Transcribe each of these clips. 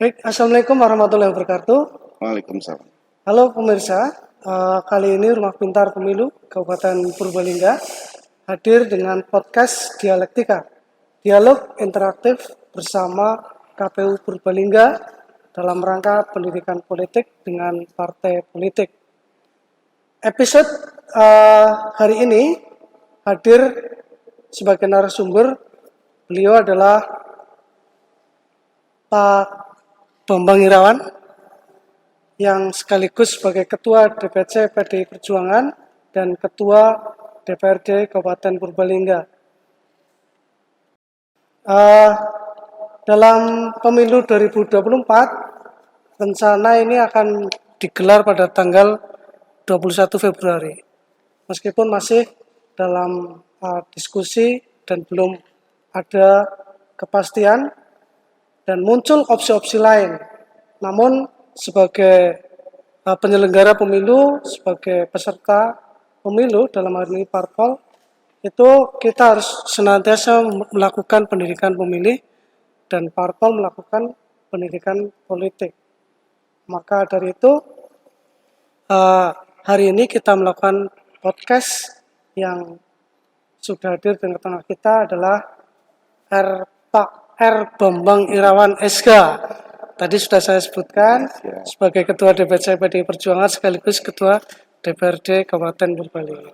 Baik, Assalamualaikum warahmatullahi wabarakatuh. Waalaikumsalam. Halo pemirsa, kali ini Rumah Pintar Pemilu Kabupaten Purbalingga hadir dengan podcast Dialektika, dialog interaktif bersama KPU Purbalingga dalam rangka pendidikan politik dengan partai politik. Episode hari ini hadir sebagai narasumber, beliau adalah Pak Bambang Irawan yang sekaligus sebagai Ketua DPC PDI Perjuangan dan Ketua DPRD Kabupaten Purbalingga. Dalam pemilu 2024, rencana ini akan digelar pada tanggal 21 Februari. Meskipun masih dalam diskusi dan belum ada kepastian dan muncul opsi-opsi lain. Namun sebagai penyelenggara pemilu, sebagai peserta pemilu dalam hal ini parpol, itu kita harus senantiasa melakukan pendidikan pemilih dan parpol melakukan pendidikan politik. Maka dari itu hari ini kita melakukan podcast yang sudah hadir di tengah kita adalah Pak R. Bambang Irawan SK. Tadi sudah saya sebutkan sebagai Ketua DPC PDI Perjuangan sekaligus Ketua DPRD Kabupaten Purbalingga.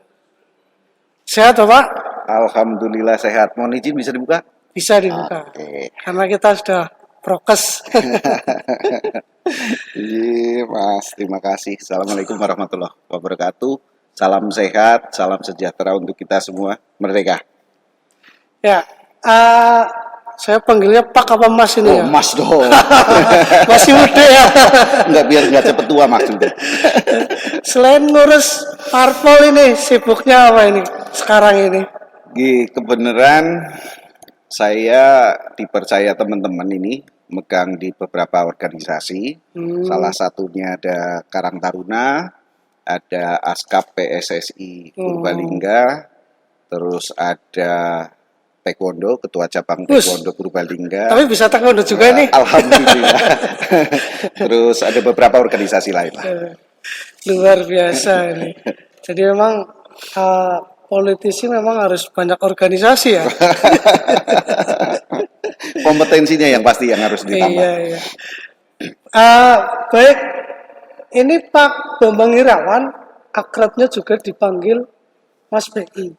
Sehat Bapak? Alhamdulillah sehat. Mohon izin bisa dibuka? Bisa dibuka. Oke. Karena kita sudah prokes. Iya Mas, terima kasih. Assalamualaikum warahmatullahi wabarakatuh. Salam sehat, salam sejahtera untuk kita semua. Merdeka. Ya, saya panggilnya Pak apa Mas ini ya? Mas dong. Masih muda ya. Enggak, biar nggak cepet tua maksudnya. Selain ngurus parpol ini, sibuknya apa ini sekarang ini? Kebenaran saya dipercaya teman-teman ini megang di beberapa organisasi. Salah satunya ada Karang Taruna, ada Askap PSSI Purbalingga, terus ada Taekwondo, Ketua Cabang Taekwondo Purbalingga. Tapi bisa taekwondo juga nih. Alhamdulillah. Terus ada beberapa organisasi lain lah. Luar biasa ini. Jadi memang politisi memang harus banyak organisasi ya. Kompetensinya yang pasti yang harus ditambah. Iya. Baik, ini Pak Bambang Irawan akrabnya juga dipanggil Mas BI.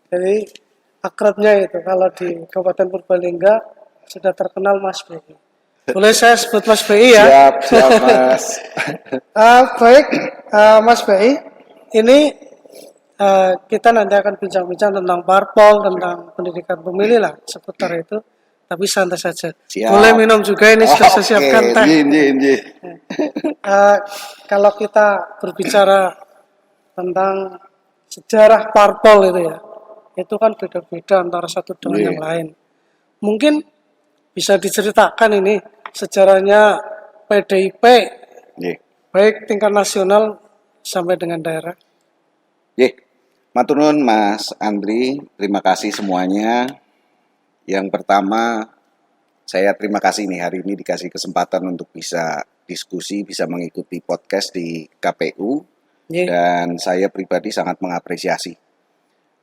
Jadi akrabnya itu kalau di Kabupaten Purbalingga sudah terkenal Mas BI. Boleh saya sebut Mas BI ya? Siap Mas. Baik, Mas BI, ini kita nanti akan bincang-bincang tentang parpol, tentang pendidikan pemilih lah, seputar itu. Tapi santai saja. Siap. Boleh minum juga, ini sudah saya siapkan teh. Inji. Kalau kita berbicara tentang sejarah parpol itu kan beda-beda antara satu dengan yang lain. Mungkin bisa diceritakan ini sejarahnya PDIP, baik tingkat nasional sampai dengan daerah. Matur nuwun Mas Andri, terima kasih semuanya. Yang pertama, saya terima kasih nih hari ini dikasih kesempatan untuk bisa diskusi, bisa mengikuti podcast di KPU. Dan saya pribadi sangat mengapresiasi.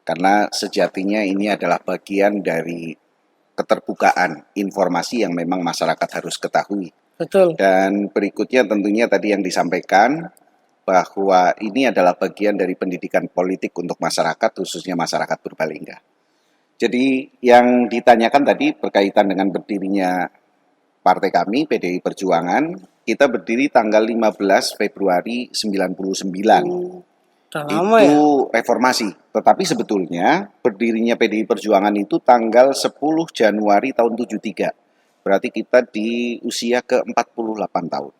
Karena sejatinya ini adalah bagian dari keterbukaan informasi yang memang masyarakat harus ketahui. Betul. Dan berikutnya tentunya tadi yang disampaikan bahwa ini adalah bagian dari pendidikan politik untuk masyarakat, khususnya masyarakat Purbalingga. Jadi yang ditanyakan tadi berkaitan dengan berdirinya partai kami, PDI Perjuangan, kita berdiri tanggal 15 Februari 99. Lama itu reformasi, tetapi sebetulnya berdirinya PDI Perjuangan itu tanggal 10 Januari tahun 73. Berarti kita di usia ke-48 tahun.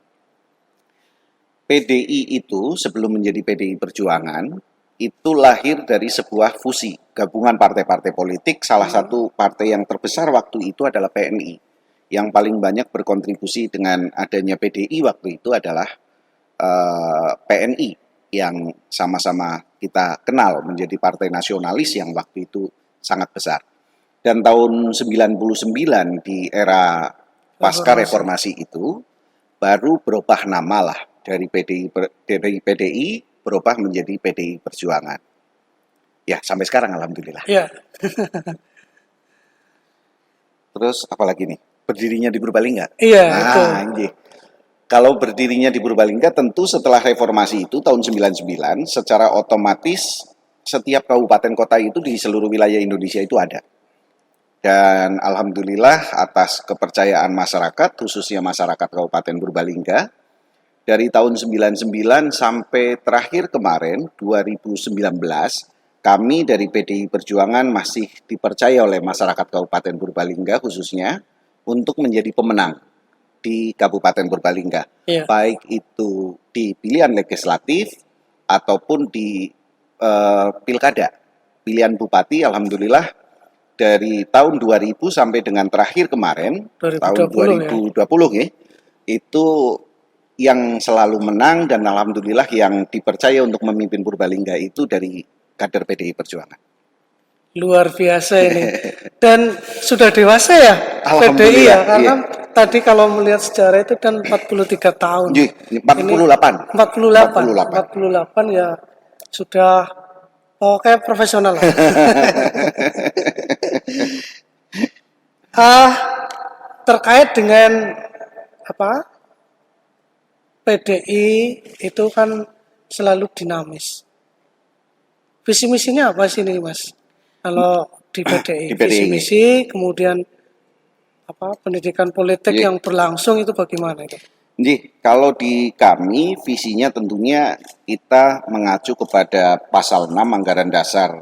PDI itu sebelum menjadi PDI Perjuangan itu lahir dari sebuah fusi, gabungan partai-partai politik. Salah satu partai yang terbesar waktu itu adalah PNI. Yang paling banyak berkontribusi dengan adanya PDI waktu itu adalah PNI. Yang sama-sama kita kenal menjadi partai nasionalis yang waktu itu sangat besar. Dan tahun 99 di era pasca reformasi itu baru berubah nama lah dari PDI berubah menjadi PDI Perjuangan. Ya, sampai sekarang alhamdulillah. Ya. Terus apalagi nih? Berdirinya di Purbalingga? Iya, itu. Anjir. Kalau berdirinya di Purbalingga tentu setelah reformasi itu tahun 99 secara otomatis setiap kabupaten kota itu di seluruh wilayah Indonesia itu ada. Dan alhamdulillah atas kepercayaan masyarakat, khususnya masyarakat Kabupaten Purbalingga, dari tahun 99 sampai terakhir kemarin 2019, kami dari PDI Perjuangan masih dipercaya oleh masyarakat Kabupaten Purbalingga khususnya untuk menjadi pemenang di Kabupaten Purbalingga. Iya. Baik itu di pilihan legislatif ataupun di pilkada. Pilihan bupati alhamdulillah dari tahun 2000 sampai dengan terakhir kemarin 2020 tahun 2020 ya, itu yang selalu menang dan alhamdulillah yang dipercaya untuk memimpin Purbalingga itu dari kader PDI Perjuangan. Luar biasa ini. Dan sudah dewasa ya PDI ya, karena tadi kalau melihat sejarah itu kan 43 tahun. 48 ya sudah kayak profesional lah. Terkait dengan PDI itu kan selalu dinamis. Visi misinya apa sih ini, Mas? Kalau di PDI, visi misi, kemudian pendidikan politik yang berlangsung itu bagaimana itu? Jadi kalau di kami visinya tentunya kita mengacu kepada pasal 6 anggaran dasar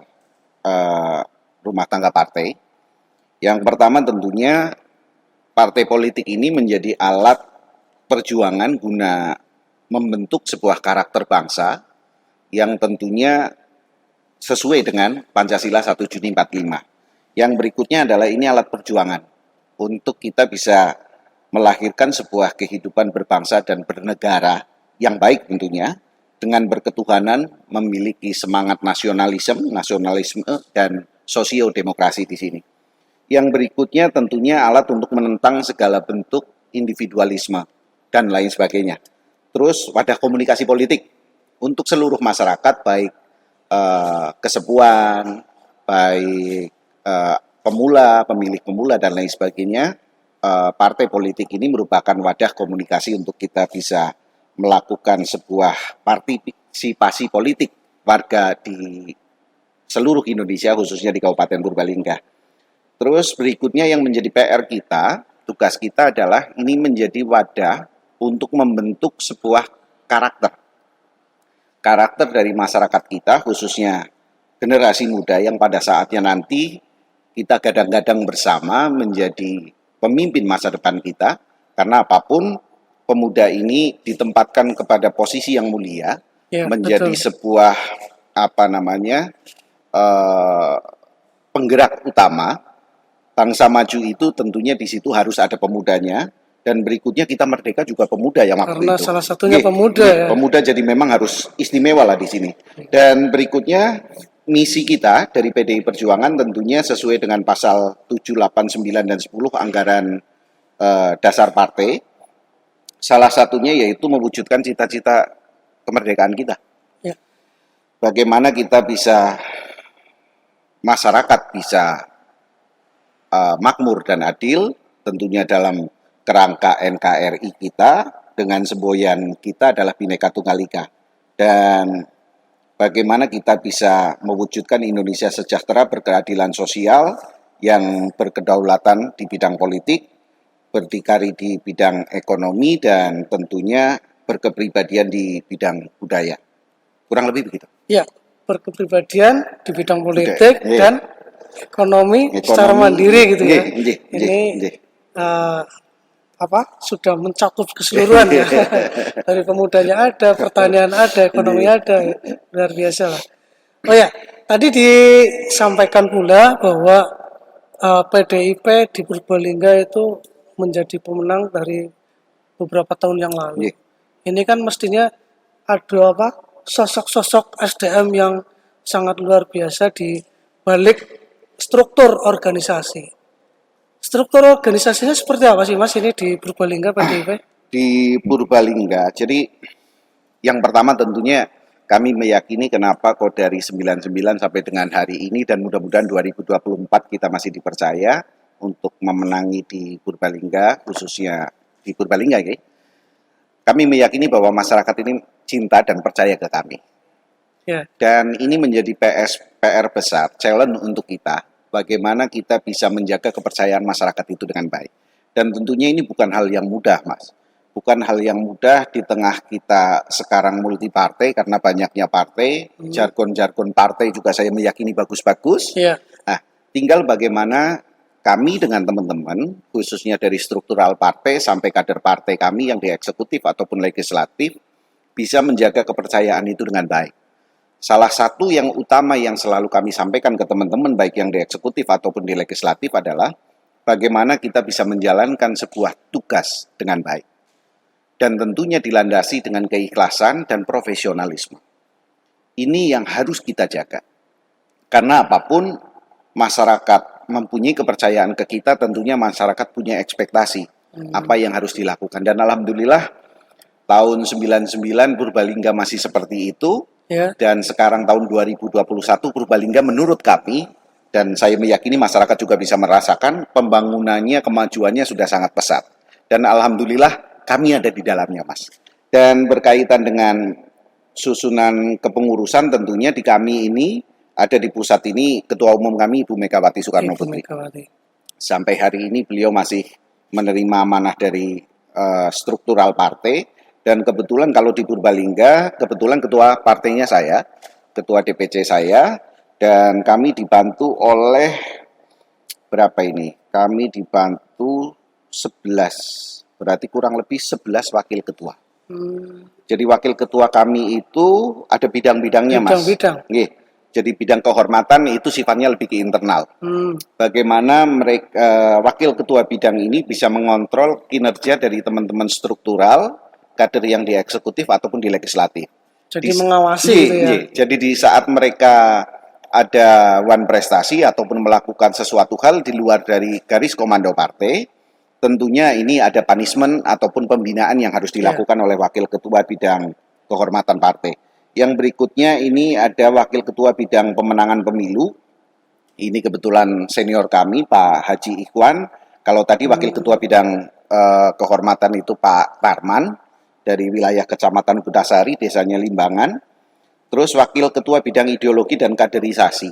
rumah tangga partai. Yang pertama tentunya partai politik ini menjadi alat perjuangan guna membentuk sebuah karakter bangsa yang tentunya sesuai dengan Pancasila 1 Juni 45. Yang berikutnya adalah ini alat perjuangan untuk kita bisa melahirkan sebuah kehidupan berbangsa dan bernegara yang baik tentunya, dengan berketuhanan, memiliki semangat nasionalisme dan sosiodemokrasi di sini. Yang berikutnya tentunya alat untuk menentang segala bentuk individualisme dan lain sebagainya. Terus wadah komunikasi politik untuk seluruh masyarakat, baik kesepuan, baik pemula, pemilih pemula dan lain sebagainya. Partai politik ini merupakan wadah komunikasi untuk kita bisa melakukan sebuah partisipasi politik warga di seluruh Indonesia, khususnya di Kabupaten Purbalingga. Terus berikutnya yang menjadi PR kita, tugas kita adalah ini menjadi wadah untuk membentuk sebuah karakter dari masyarakat kita, khususnya generasi muda yang pada saatnya nanti kita gadang-gadang bersama menjadi pemimpin masa depan kita, karena apapun pemuda ini ditempatkan kepada posisi yang mulia, ya, menjadi betul. Sebuah penggerak utama bangsa maju itu tentunya di situ harus ada pemudanya. Dan berikutnya kita merdeka juga pemuda yang waktu karena itu. Salah satunya pemuda. Ya. Pemuda jadi memang harus istimewa lah di sini. Dan berikutnya misi kita dari PDI Perjuangan tentunya sesuai dengan pasal 7, 8, 9, dan 10 anggaran dasar partai. Salah satunya yaitu mewujudkan cita-cita kemerdekaan kita. Ya. Bagaimana kita bisa, masyarakat bisa makmur dan adil, tentunya dalam kerangka NKRI kita, dengan semboyan kita adalah Bhinneka Tunggal Ika. Dan bagaimana kita bisa mewujudkan Indonesia sejahtera, berkeadilan sosial, yang berkedaulatan di bidang politik, berdikari di bidang ekonomi, dan tentunya berkepribadian di bidang budaya. Kurang lebih begitu. Ya, berkepribadian di bidang politik dan ekonomi secara mandiri gitu ya. Ini sudah mencakup keseluruhan ya. Dari pemudanya ada, pertanian ada, ekonomi ada, luar biasa lah. Oh ya, tadi disampaikan pula bahwa PDIP di Purbalingga itu menjadi pemenang dari beberapa tahun yang lalu. Ini kan mestinya ada sosok-sosok SDM yang sangat luar biasa di balik struktur organisasi. Struktur organisasinya seperti apa sih Mas ini di Purbalingga PDIP? Di Purbalingga, jadi yang pertama tentunya kami meyakini kenapa kok dari 99 sampai dengan hari ini dan mudah-mudahan 2024 kita masih dipercaya untuk memenangi di Purbalingga, khususnya di Purbalingga ya. Kami meyakini bahwa masyarakat ini cinta dan percaya ke kami. Ya. Dan ini menjadi PR besar, challenge untuk kita, bagaimana kita bisa menjaga kepercayaan masyarakat itu dengan baik. Dan tentunya ini bukan hal yang mudah, Mas. Bukan hal yang mudah di tengah kita sekarang multi partai, karena banyaknya partai, jargon-jargon partai juga saya meyakini bagus-bagus. Iya. Nah, tinggal bagaimana kami dengan teman-teman, khususnya dari struktural partai sampai kader partai kami yang di eksekutif ataupun legislatif, bisa menjaga kepercayaan itu dengan baik. Salah satu yang utama yang selalu kami sampaikan ke teman-teman, baik yang di eksekutif ataupun di legislatif adalah bagaimana kita bisa menjalankan sebuah tugas dengan baik. Dan tentunya dilandasi dengan keikhlasan dan profesionalisme. Ini yang harus kita jaga. Karena apapun masyarakat mempunyai kepercayaan ke kita, tentunya masyarakat punya ekspektasi apa yang harus dilakukan. Dan alhamdulillah tahun 99 Purbalingga masih seperti itu. Ya. Dan sekarang tahun 2021 Purbalingga menurut kami, dan saya meyakini masyarakat juga bisa merasakan, pembangunannya, kemajuannya sudah sangat pesat. Dan alhamdulillah kami ada di dalamnya, Mas. Dan berkaitan dengan susunan kepengurusan, tentunya di kami ini, ada di pusat ini, Ketua Umum kami Ibu Megawati Soekarno Putri. Sampai hari ini beliau masih menerima amanah dari struktural partai. Dan kebetulan kalau di Purbalingga, kebetulan ketua partainya saya, ketua DPC saya, dan kami dibantu oleh, berapa ini? Kami dibantu 11, berarti kurang lebih 11 wakil ketua. Jadi wakil ketua kami itu ada bidang-bidangnya, Mas. Bidang-bidang. Jadi bidang kehormatan itu sifatnya lebih ke internal. Bagaimana mereka wakil ketua bidang ini bisa mengontrol kinerja dari teman-teman struktural, kader yang di eksekutif ataupun di legislatif. Jadi mengawasi gitu ya. Jadi di saat mereka ada one prestasi ataupun melakukan sesuatu hal di luar dari garis komando partai, tentunya ini ada punishment ataupun pembinaan yang harus dilakukan oleh wakil ketua bidang kehormatan partai. Yang berikutnya ini ada wakil ketua bidang pemenangan pemilu. Ini kebetulan senior kami Pak Haji Ikhwan. Kalau tadi wakil ketua bidang kehormatan itu Pak Parman dari wilayah Kecamatan Kutasari, desanya Limbangan. Terus wakil ketua bidang ideologi dan kaderisasi.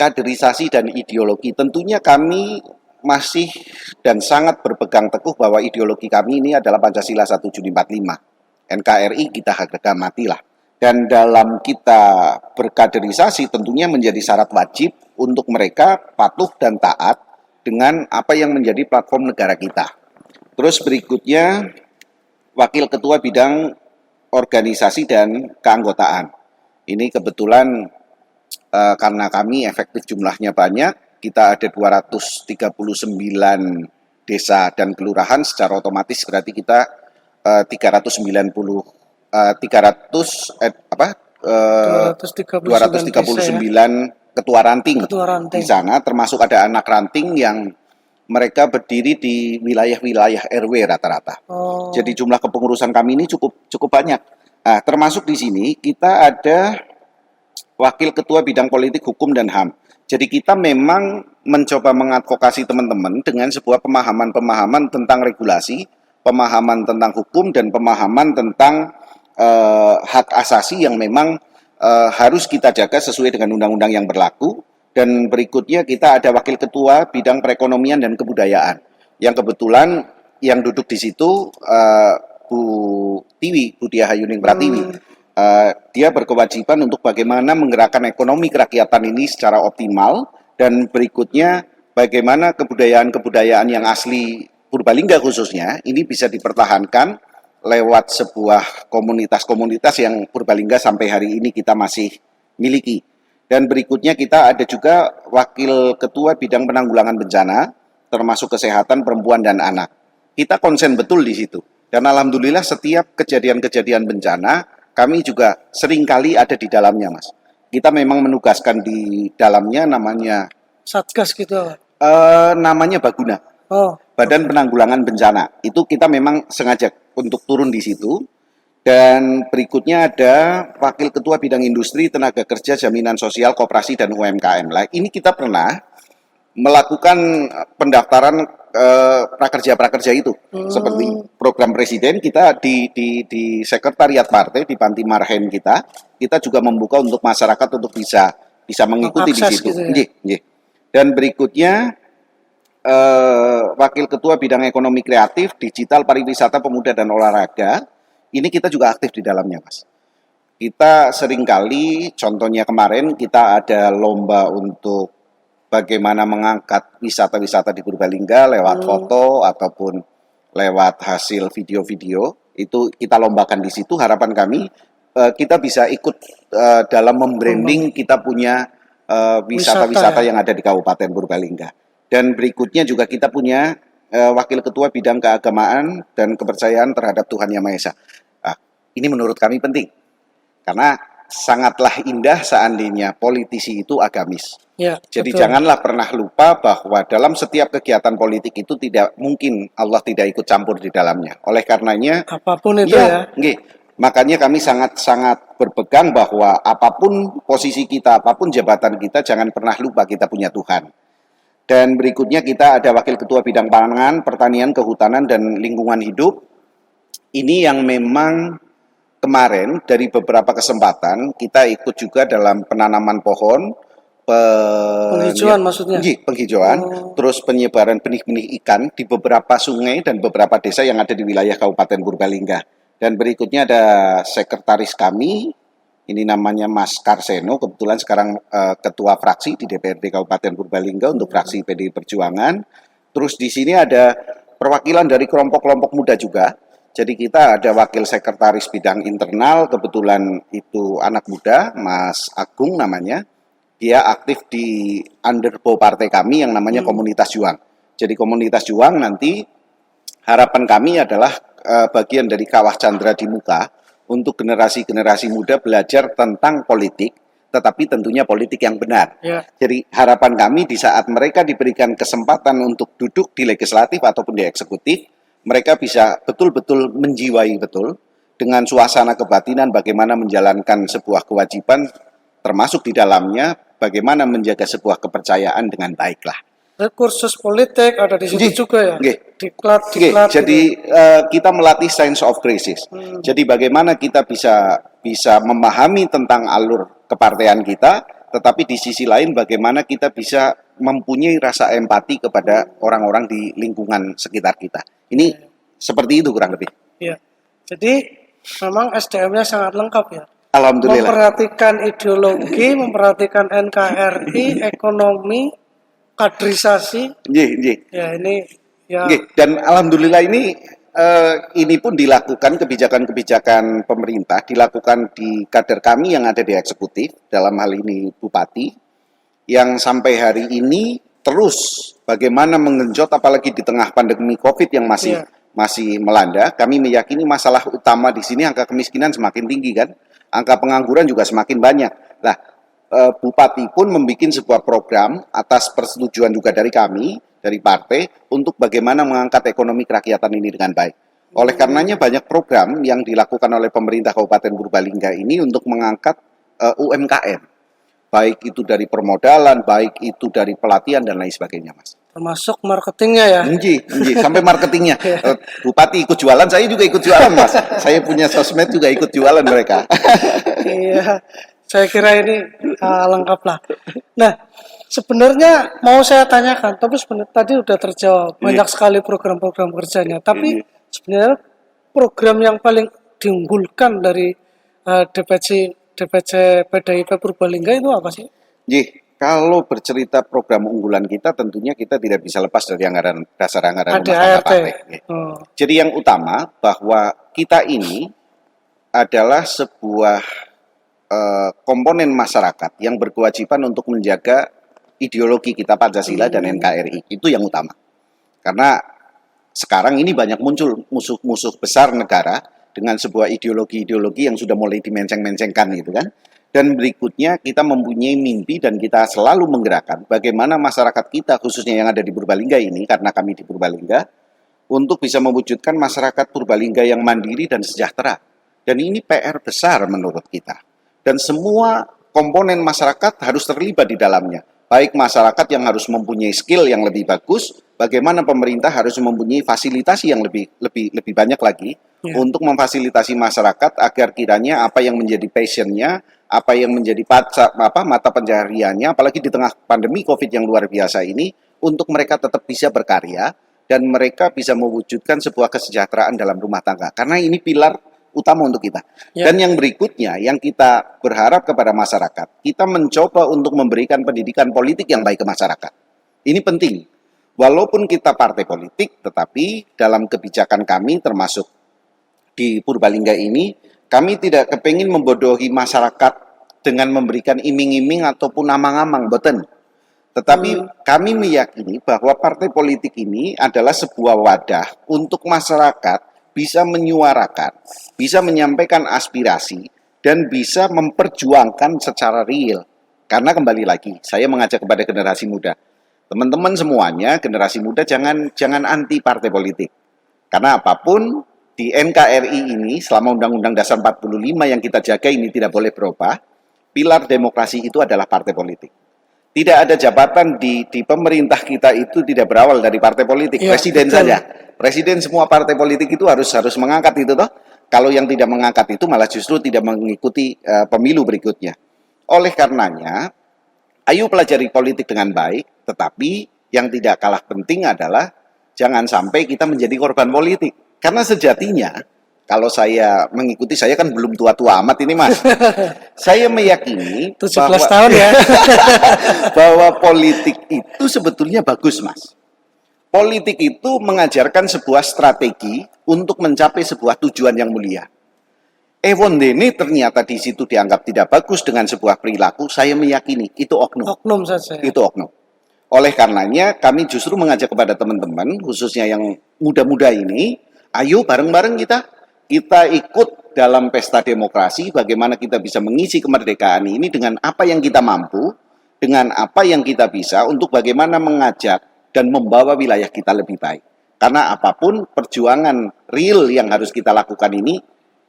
Kaderisasi dan ideologi tentunya kami masih dan sangat berpegang teguh bahwa ideologi kami ini adalah Pancasila 1745. NKRI kita harga matilah. Dan dalam kita berkaderisasi tentunya menjadi syarat wajib untuk mereka patuh dan taat dengan apa yang menjadi platform negara kita. Terus berikutnya wakil ketua bidang organisasi dan keanggotaan. Ini kebetulan karena kami efektif jumlahnya banyak, kita ada 239 desa dan kelurahan, secara otomatis berarti kita 239 ketua ranting di sana, termasuk ada anak ranting yang mereka berdiri di wilayah-wilayah RW rata-rata. Jadi jumlah kepengurusan kami ini cukup banyak. Nah, termasuk di sini kita ada wakil ketua bidang politik, hukum dan HAM. Jadi kita memang mencoba mengadvokasi teman-teman dengan sebuah pemahaman tentang regulasi, pemahaman tentang hukum dan pemahaman tentang hak asasi yang memang harus kita jaga sesuai dengan undang-undang yang berlaku. Dan berikutnya kita ada wakil ketua bidang perekonomian dan kebudayaan. Yang kebetulan yang duduk di situ Bu Tiwi, Bu Diah Hayuning Pratiwi. Dia berkewajiban untuk bagaimana menggerakkan ekonomi kerakyatan ini secara optimal. Dan berikutnya bagaimana kebudayaan-kebudayaan yang asli Purbalingga khususnya ini bisa dipertahankan lewat sebuah komunitas-komunitas yang Purbalingga sampai hari ini kita masih miliki. Dan berikutnya kita ada juga wakil ketua bidang penanggulangan bencana, termasuk kesehatan perempuan dan anak. Kita konsen betul di situ. Dan alhamdulillah setiap kejadian-kejadian bencana, kami juga seringkali ada di dalamnya, Mas. Kita memang menugaskan di dalamnya namanya Satgas gitu. Namanya Baguna, Oh, Badan Penanggulangan Bencana. Itu kita memang sengaja untuk turun di situ. Dan berikutnya ada Wakil Ketua Bidang Industri, Tenaga Kerja, Jaminan Sosial, Koperasi, dan UMKM. Lah, ini kita pernah melakukan pendaftaran prakerja-prakerja itu. Seperti program presiden kita di sekretariat partai, di Panti Marhen kita juga membuka untuk masyarakat untuk bisa mengikuti di akses situ. gitu ya. Nggih, nggih. Dan berikutnya Wakil Ketua Bidang Ekonomi Kreatif, Digital, Pariwisata, Pemuda, dan Olahraga. Ini kita juga aktif di dalamnya, Mas. Kita seringkali, contohnya kemarin kita ada lomba untuk bagaimana mengangkat wisata-wisata di Purbalingga lewat foto ataupun lewat hasil video-video. Itu kita lombakan di situ. Harapan kami kita bisa ikut dalam membranding kita punya wisata-wisata ya. yang ada di Kabupaten Purbalingga. Dan berikutnya juga kita punya Wakil Ketua Bidang Keagamaan dan Kepercayaan terhadap Tuhan Yang Maha Esa. Ini menurut kami penting, karena sangatlah indah seandainya politisi itu agamis. Ya, Jadi betul. janganlah pernah lupa bahwa dalam setiap kegiatan politik itu tidak mungkin Allah tidak ikut campur di dalamnya. Oleh karenanya, Apapun itu ya. nggih. Makanya kami sangat-sangat berpegang bahwa apapun posisi kita, apapun jabatan kita, jangan pernah lupa kita punya Tuhan. Dan berikutnya kita ada Wakil Ketua Bidang Pangan, Pertanian, Kehutanan, dan Lingkungan Hidup. Ini yang memang kemarin dari beberapa kesempatan kita ikut juga dalam penanaman pohon, Penghijauan maksudnya. penghijauan, terus penyebaran benih-benih ikan di beberapa sungai dan beberapa desa yang ada di wilayah Kabupaten Purbalingga. Dan berikutnya ada sekretaris kami, ini namanya Mas Karseno, kebetulan sekarang ketua fraksi di DPRD Kabupaten Purbalingga untuk fraksi PDI Perjuangan. Terus di sini ada perwakilan dari kelompok-kelompok muda juga. Jadi kita ada wakil sekretaris bidang internal, kebetulan itu anak muda, Mas Agung namanya. Dia aktif di underbo partai kami yang namanya Komunitas Juang. Jadi Komunitas Juang nanti harapan kami adalah bagian dari Kawah Chandra di Muka untuk generasi-generasi muda belajar tentang politik, tetapi tentunya politik yang benar. Ya. Jadi harapan kami di saat mereka diberikan kesempatan untuk duduk di legislatif ataupun di eksekutif, mereka bisa betul-betul menjiwai betul dengan suasana kebatinan bagaimana menjalankan sebuah kewajiban, termasuk di dalamnya bagaimana menjaga sebuah kepercayaan dengan baiklah. Kursus politik ada di situ juga ya. Diklat. Jadi kita melatih science of crisis. Jadi bagaimana kita bisa memahami tentang alur kepartean kita, tetapi di sisi lain bagaimana kita bisa mempunyai rasa empati kepada orang-orang di lingkungan sekitar kita. Ini seperti itu kurang lebih. Ya. Jadi memang SDM-nya sangat lengkap ya. Alhamdulillah. Memperhatikan ideologi, memperhatikan NKRI, ekonomi, kaderisasi. Ya, ini ya. Dan alhamdulillah ini pun dilakukan kebijakan-kebijakan pemerintah, dilakukan di kader kami yang ada di eksekutif, dalam hal ini Bupati, yang sampai hari ini terus bagaimana mengenjot apalagi di tengah pandemi COVID yang masih melanda. Kami meyakini masalah utama di sini angka kemiskinan semakin tinggi kan, angka pengangguran juga semakin banyak. Nah, Bupati pun membuat sebuah program atas persetujuan juga dari kami, dari partai, untuk bagaimana mengangkat ekonomi kerakyatan ini dengan baik. Oleh karenanya banyak program yang dilakukan oleh pemerintah Kabupaten Purbalingga ini untuk mengangkat UMKM. Baik itu dari permodalan, baik itu dari pelatihan dan lain sebagainya, Mas. Termasuk marketingnya ya. Sampai marketingnya. Bupati ikut jualan, saya juga ikut jualan, Mas. Saya punya sosmed juga ikut jualan mereka. Iya, saya kira ini lengkap lah. Nah, sebenarnya mau saya tanyakan, tapi sebenarnya tadi udah terjawab. Banyak sekali program-program kerjanya. Tapi sebenarnya program yang paling diunggulkan dari DPC PDIP Purbalingga itu apa sih? Kalau bercerita program unggulan kita, tentunya kita tidak bisa lepas dari dasar anggaran rumah tangga partai. Jadi yang utama bahwa kita ini adalah sebuah komponen masyarakat yang berkewajiban untuk menjaga ideologi kita Pancasila dan NKRI. Itu yang utama. Karena sekarang ini banyak muncul musuh-musuh besar negara dengan sebuah ideologi-ideologi yang sudah mulai dimenceng-mencengkan gitu kan. Dan berikutnya kita mempunyai mimpi dan kita selalu menggerakkan bagaimana masyarakat kita khususnya yang ada di Purbalingga ini, karena kami di Purbalingga, untuk bisa mewujudkan masyarakat Purbalingga yang mandiri dan sejahtera. Dan ini PR besar menurut kita. Dan semua komponen masyarakat harus terlibat di dalamnya. Baik masyarakat yang harus mempunyai skill yang lebih bagus, bagaimana pemerintah harus mempunyai fasilitasi yang lebih banyak lagi untuk memfasilitasi masyarakat agar kiranya apa yang menjadi passion-nya, apa yang menjadi mata pencahariannya, apalagi di tengah pandemi COVID yang luar biasa ini, untuk mereka tetap bisa berkarya dan mereka bisa mewujudkan sebuah kesejahteraan dalam rumah tangga. Karena ini pilar utama untuk kita. Dan yang berikutnya, yang kita berharap kepada masyarakat, kita mencoba untuk memberikan pendidikan politik yang baik ke masyarakat. Ini penting. Walaupun kita partai politik, tetapi dalam kebijakan kami termasuk di Purbalingga ini, kami tidak kepingin membodohi masyarakat dengan memberikan iming-iming ataupun amang-amang, boten. Tetapi kami meyakini bahwa partai politik ini adalah sebuah wadah untuk masyarakat bisa menyuarakan, bisa menyampaikan aspirasi, dan bisa memperjuangkan secara real. Karena kembali lagi, saya mengajak kepada generasi muda. Teman-teman semuanya, generasi muda jangan anti partai politik. Karena apapun di NKRI ini, selama Undang-Undang Dasar 45 yang kita jaga ini tidak boleh berubah, pilar demokrasi itu adalah partai politik. Tidak ada jabatan di pemerintah kita itu tidak berawal dari partai politik. Presiden saja. Presiden semua partai politik itu harus mengangkat itu toh. Kalau yang tidak mengangkat itu malah justru tidak mengikuti pemilu berikutnya. Oleh karenanya, ayo pelajari politik dengan baik, tetapi yang tidak kalah penting adalah jangan sampai kita menjadi korban politik. Karena sejatinya, kalau saya mengikuti, saya kan belum tua-tua amat ini Mas. Saya meyakini 17 tahun ya. bahwa politik itu sebetulnya bagus Mas. Politik itu mengajarkan sebuah strategi untuk mencapai sebuah tujuan yang mulia. Wondene ternyata di situ dianggap tidak bagus dengan sebuah perilaku, saya meyakini itu oknum. Oknum saja. Itu oknum. Oleh karenanya kami justru mengajak kepada teman-teman, khususnya yang muda-muda ini, ayo bareng-bareng kita ikut dalam pesta demokrasi, bagaimana kita bisa mengisi kemerdekaan ini dengan apa yang kita mampu, dengan apa yang kita bisa, untuk bagaimana mengajak dan membawa wilayah kita lebih baik. Karena apapun perjuangan real yang harus kita lakukan ini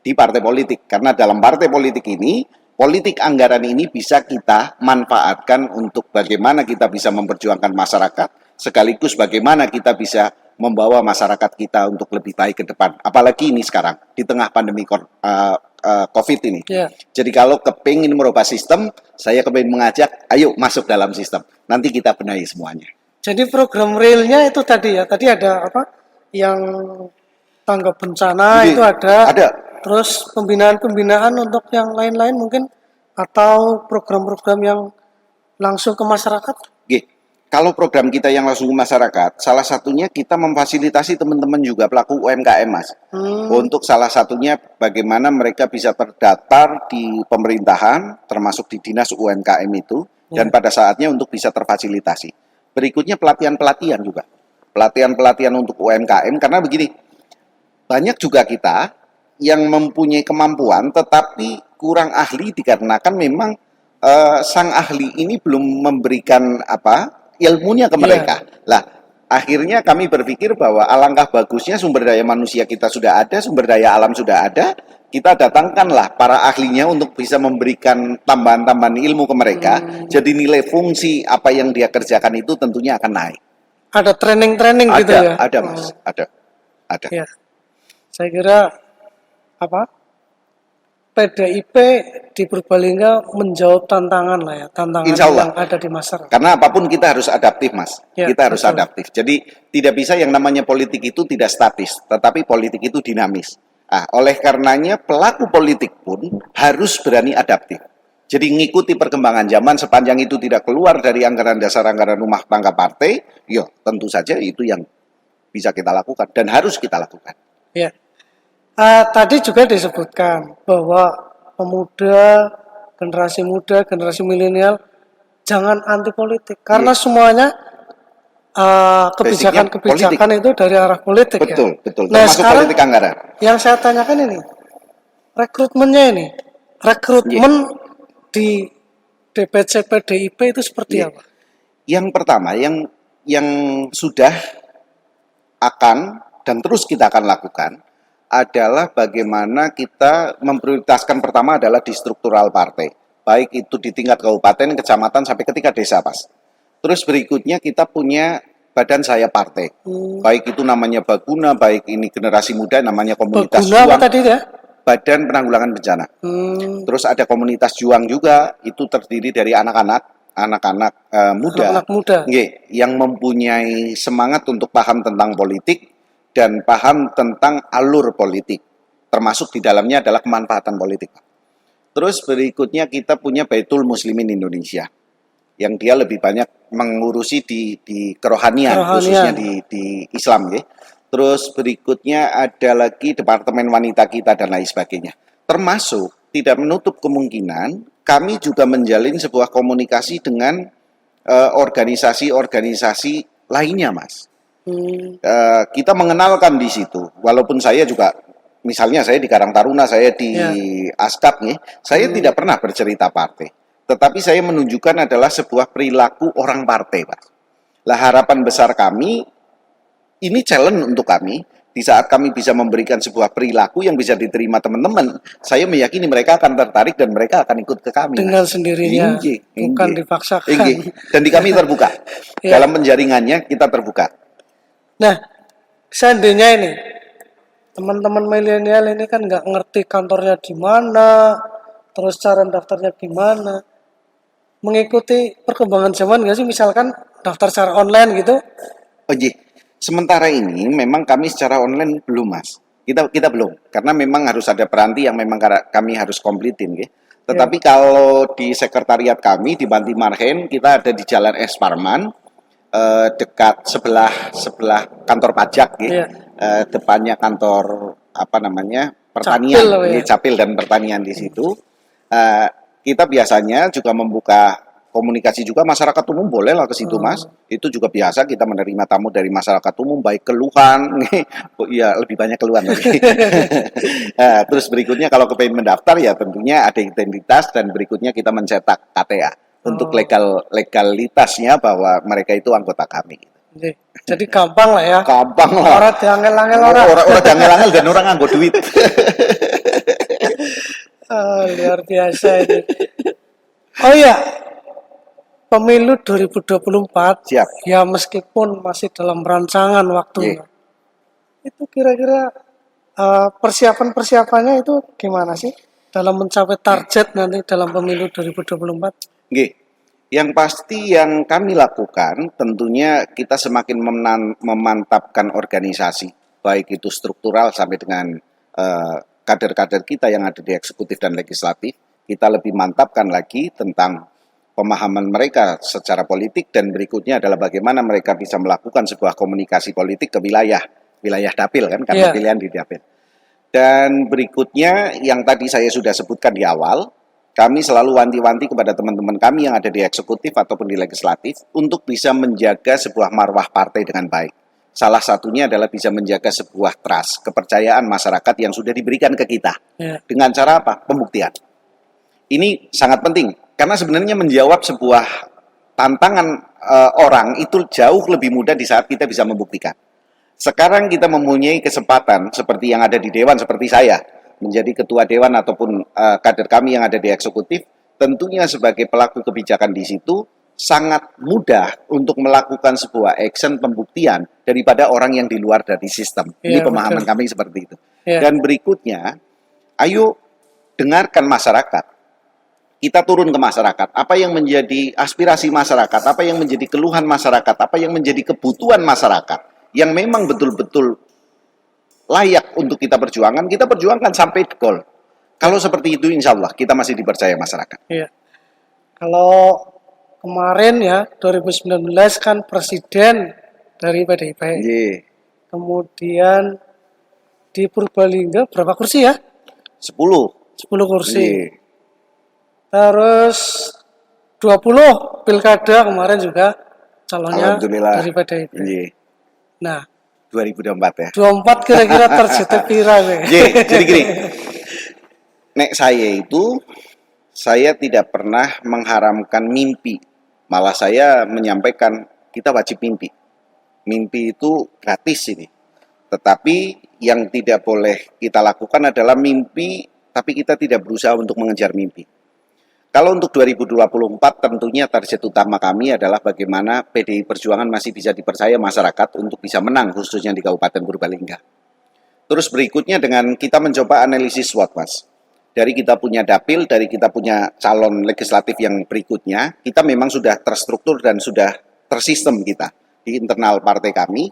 di partai politik. Karena dalam partai politik ini, politik anggaran ini bisa kita manfaatkan untuk bagaimana kita bisa memperjuangkan masyarakat, sekaligus bagaimana kita bisa membawa masyarakat kita untuk lebih baik ke depan. Apalagi ini sekarang, di tengah pandemi COVID ini. Jadi kalau kepingin merubah sistem, saya kepingin mengajak, ayo masuk dalam sistem. Nanti kita benahi semuanya. Jadi program realnya itu tadi ya, tadi ada apa? Yang tanggap bencana. Jadi, itu ada. Terus pembinaan untuk yang lain-lain mungkin, atau program-program yang langsung ke masyarakat? Kalau program kita yang langsung ke masyarakat, salah satunya kita memfasilitasi teman-teman juga pelaku UMKM, Mas. Untuk salah satunya bagaimana mereka bisa terdaftar di pemerintahan, termasuk di dinas UMKM itu, dan pada saatnya untuk bisa terfasilitasi. Berikutnya pelatihan-pelatihan juga. Pelatihan-pelatihan untuk UMKM, karena begini, banyak juga kita yang mempunyai kemampuan, tetapi kurang ahli dikarenakan memang sang ahli ini belum memberikan ilmunya ke mereka. Lah, akhirnya kami berpikir bahwa alangkah bagusnya sumber daya manusia kita sudah ada, sumber daya alam sudah ada, kita datangkanlah para ahlinya untuk bisa memberikan tambahan-tambahan ilmu ke mereka. Jadi nilai fungsi apa yang dia kerjakan itu tentunya akan naik. Ada training-training gitu ya? Ada Mas, ada. Ya. Saya kira PDIP di Purbalingga menjawab tantangan lah ya, tantangan yang ada di masyarakat. Karena apapun kita harus adaptif, Mas. Kita harus adaptif. Jadi tidak bisa yang namanya politik itu tidak statis, tetapi politik itu dinamis. Oleh karenanya pelaku politik pun harus berani adaptif. Jadi mengikuti perkembangan zaman, sepanjang itu tidak keluar dari anggaran dasar anggaran rumah tangga partai, tentu saja itu yang bisa kita lakukan dan harus kita lakukan. Ya. Tadi juga disebutkan bahwa pemuda, generasi milenial jangan anti politik karena semuanya kebijakan itu dari arah politik. Betul. Nah, termasuk sekarang politik anggaran. Yang saya tanyakan ini, rekrutmen di DPC PDIP itu seperti Iya. apa? Yang pertama, yang sudah akan dan terus kita akan lakukan adalah bagaimana kita memprioritaskan, pertama adalah di struktural partai, baik itu di tingkat kabupaten, kecamatan, sampai ke tingkat desa, Mas. Terus berikutnya kita punya badan saya partai, baik itu namanya Baguna, baik ini generasi muda namanya komunitas Baguna apa juang, tadi ya? Badan Penanggulangan Bencana. Terus ada komunitas juang juga, itu terdiri dari anak-anak muda, Anak muda. Nggih, yang mempunyai semangat untuk paham tentang politik dan paham tentang alur politik, termasuk di dalamnya adalah kemanfaatan politik. Terus berikutnya kita punya Baitul Muslimin Indonesia, yang dia lebih banyak mengurusi di kerohanian, khususnya di Islam, ya. Terus berikutnya ada lagi Departemen Wanita kita dan lain sebagainya. Termasuk tidak menutup kemungkinan kami juga menjalin sebuah komunikasi dengan organisasi-organisasi lainnya, Mas. Kita mengenalkan di situ, walaupun saya juga, misalnya saya di Karang Taruna, saya di ASKAP, nih, saya tidak pernah bercerita partai, tetapi saya menunjukkan adalah sebuah perilaku orang partai, Pak. Lah harapan besar kami, ini challenge untuk kami, di saat kami bisa memberikan sebuah perilaku yang bisa diterima teman-teman, saya meyakini mereka akan tertarik dan mereka akan ikut ke kami. Dengan sendirinya, bukan dipaksakan. Dan di kami terbuka. Dalam penjaringannya kita terbuka. Nah, seandainya ini teman-teman milenial ini kan nggak ngerti kantornya di mana, terus cara daftarnya gimana, mengikuti perkembangan zaman nggak sih? Misalkan daftar secara online gitu? Sementara ini memang kami secara online belum, Mas. Kita belum, karena memang harus ada peranti yang memang kami harus komplitin, gitu. Tetapi kalau di sekretariat kami di Banti Marhen, kita ada di Jalan Es Parman, dekat sebelah kantor pajak, gitu. Depannya kantor pertanian, Capil dan pertanian di situ. Kita biasanya juga membuka komunikasi juga, masyarakat umum bolehlah ke situ, Mas. Itu juga biasa kita menerima tamu dari masyarakat umum, baik keluhan, ya lebih banyak keluhan. Terus berikutnya kalau kepengen mendaftar ya tentunya ada identitas, dan berikutnya kita mencetak KTA untuk legalitasnya bahwa mereka itu anggota kami. Jadi gampang lah ya. Gampang lah. Orang diangel-angel orang. Orang diangel-angel dan orang nganggo duit. Luar biasa ini. Oh iya, pemilu 2024, siap. Ya meskipun masih dalam rancangan waktunya, itu kira-kira persiapan-persiapannya itu gimana sih dalam mencapai target nanti dalam pemilu 2024? Yang pasti yang kami lakukan tentunya kita semakin memantapkan organisasi, baik itu struktural sampai dengan kader-kader kita yang ada di eksekutif dan legislatif. Kita lebih mantapkan lagi tentang pemahaman mereka secara politik, dan berikutnya adalah bagaimana mereka bisa melakukan sebuah komunikasi politik ke wilayah dapil, kan, karena pilihan di dapil. Dan berikutnya yang tadi saya sudah sebutkan di awal, kami selalu wanti-wanti kepada teman-teman kami yang ada di eksekutif ataupun di legislatif untuk bisa menjaga sebuah marwah partai dengan baik. Salah satunya adalah bisa menjaga sebuah trust, kepercayaan masyarakat yang sudah diberikan ke kita. Dengan cara apa? Pembuktian. Ini sangat penting, karena sebenarnya menjawab sebuah tantangan orang itu jauh lebih mudah di saat kita bisa membuktikan. Sekarang kita mempunyai kesempatan seperti yang ada di Dewan, seperti saya, menjadi ketua Dewan ataupun kader kami yang ada di eksekutif, tentunya sebagai pelaku kebijakan di situ, sangat mudah untuk melakukan sebuah action pembuktian daripada orang yang di luar dari sistem. Ini pemahaman kami seperti itu. Dan berikutnya, ayo dengarkan masyarakat. Kita turun ke masyarakat, apa yang menjadi aspirasi masyarakat, apa yang menjadi keluhan masyarakat, apa yang menjadi kebutuhan masyarakat, yang memang betul-betul layak untuk kita perjuangkan sampai goal. Kalau seperti itu, insya Allah kita masih dipercaya masyarakat. Kalau kemarin ya, 2019 kan presiden dari PDIP. Kemudian di Purbalingga berapa kursi ya? 10 kursi. Terus 20 pilkada kemarin juga calonnya dari PDIP. Nah, 2024 ya. 24 kira-kira terjadi pira. Jadi gini. Nek saya itu saya tidak pernah mengharamkan mimpi. Malah saya menyampaikan kita wajib mimpi. Mimpi itu gratis ini. Tetapi yang tidak boleh kita lakukan adalah mimpi, tapi kita tidak berusaha untuk mengejar mimpi. Kalau untuk 2024 tentunya target utama kami adalah bagaimana PDI Perjuangan masih bisa dipercaya masyarakat untuk bisa menang khususnya di Kabupaten Purbalingga. Terus berikutnya dengan kita mencoba analisis SWOT, Mas. Dari kita punya dapil, dari kita punya calon legislatif yang berikutnya, kita memang sudah terstruktur dan sudah tersistem kita di internal partai kami.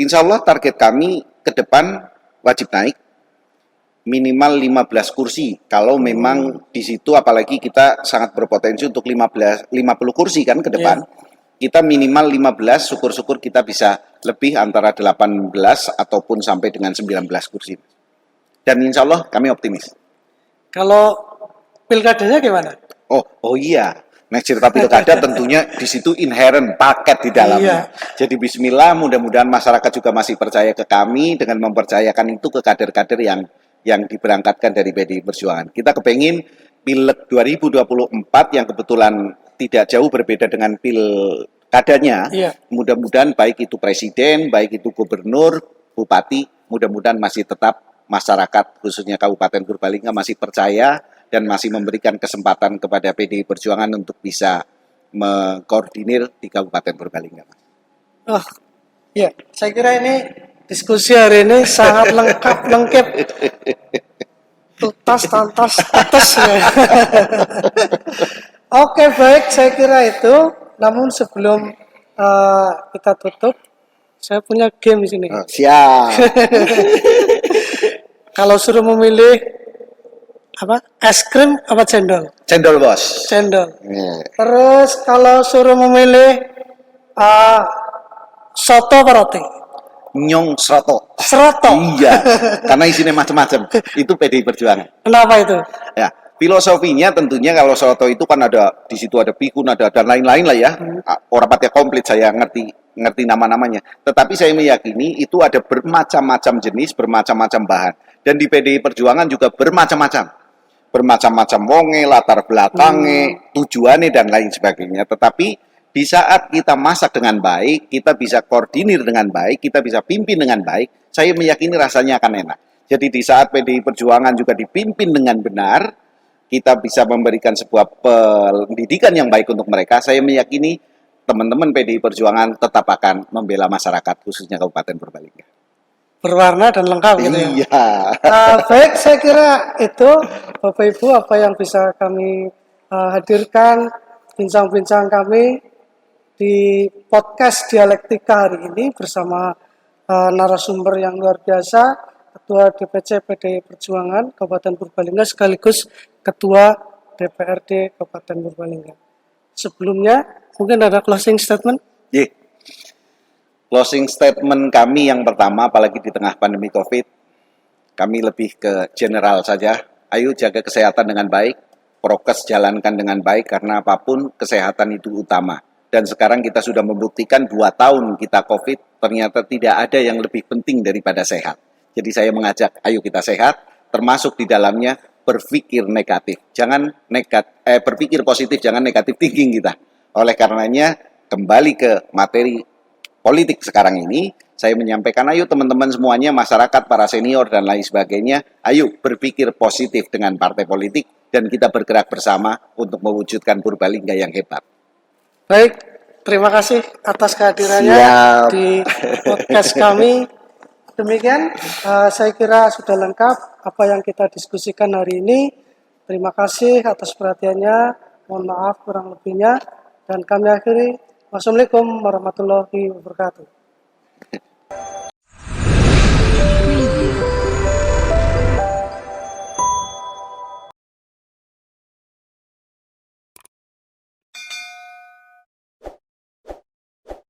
Insya Allah target kami ke depan wajib naik minimal 15 kursi. Kalau memang di situ apalagi kita sangat berpotensi untuk 50 kursi kan ke depan. Kita minimal 15, syukur-syukur kita bisa lebih antara 18 ataupun sampai dengan 19 kursi. Dan insya Allah kami optimis. Kalau pilkadanya gimana? Oh iya. Nah, cerita pilkada tentunya di situ inherent paket di dalamnya. Jadi bismillah, mudah-mudahan masyarakat juga masih percaya ke kami dengan mempercayakan itu ke kader-kader yang diberangkatkan dari PDI Perjuangan. Kita kepengin Pileg 2024 yang kebetulan tidak jauh berbeda dengan pilkadanya. Mudah-mudahan baik itu presiden, baik itu gubernur, bupati, mudah-mudahan masih tetap masyarakat khususnya Kabupaten Purbalingga masih percaya dan masih memberikan kesempatan kepada PDI Perjuangan untuk bisa mengkoordinir di Kabupaten Purbalingga. Oh, ya, saya kira ini diskusi hari ini sangat lengkap. Tuntas, tantas, atas ya. Oke, baik, saya kira itu. Namun sebelum kita tutup, saya punya game di sini. Siap. Kalau suruh memilih apa? Es krim apa cendol? Cendol, Bos. Cendol. Terus kalau suruh memilih soto apa roti? Nyong Sroto. Iya, karena isinya macam-macam. Itu PDI Perjuangan. Kenapa itu? Ya, filosofinya tentunya kalau Sroto itu kan ada di situ ada pikun, ada dan lain-lain lah ya. Orang pakai komplit saya ngerti nama-namanya. Tetapi saya meyakini itu ada bermacam-macam jenis, bermacam-macam bahan. Dan di PDI Perjuangan juga bermacam-macam wonge, latar belakangnya, tujuannya dan lain sebagainya. Tetapi di saat kita masak dengan baik, kita bisa koordinir dengan baik, kita bisa pimpin dengan baik, saya meyakini rasanya akan enak. Jadi di saat PDI Perjuangan juga dipimpin dengan benar, kita bisa memberikan sebuah pendidikan yang baik untuk mereka, saya meyakini teman-teman PDI Perjuangan tetap akan membela masyarakat, khususnya Kabupaten Purbalingga. Berwarna dan lengkap gitu ya? Iya. Baik, saya kira itu Bapak Ibu apa yang bisa kami hadirkan, bincang-bincang kami di podcast Dialektika hari ini bersama narasumber yang luar biasa, Ketua DPC PDI Perjuangan Kabupaten Purbalingga sekaligus Ketua DPRD Kabupaten Purbalingga. Sebelumnya, mungkin ada closing statement? Closing statement kami yang pertama, apalagi di tengah pandemi COVID, kami lebih ke general saja. Ayo jaga kesehatan dengan baik, prokes jalankan dengan baik, karena apapun kesehatan itu utama. Dan sekarang kita sudah membuktikan 2 tahun kita COVID, ternyata tidak ada yang lebih penting daripada sehat. Jadi saya mengajak, ayo kita sehat, termasuk di dalamnya berpikir negatif. Berpikir positif, jangan negatif thinking kita. Oleh karenanya, kembali ke materi politik sekarang ini, saya menyampaikan, ayo teman-teman semuanya, masyarakat, para senior, dan lain sebagainya, ayo berpikir positif dengan partai politik, dan kita bergerak bersama untuk mewujudkan Purbalingga yang hebat. Baik, terima kasih atas kehadirannya di podcast kami. Demikian, saya kira sudah lengkap apa yang kita diskusikan hari ini. Terima kasih atas perhatiannya, mohon maaf kurang lebihnya, dan kami akhiri. Wassalamualaikum warahmatullahi wabarakatuh.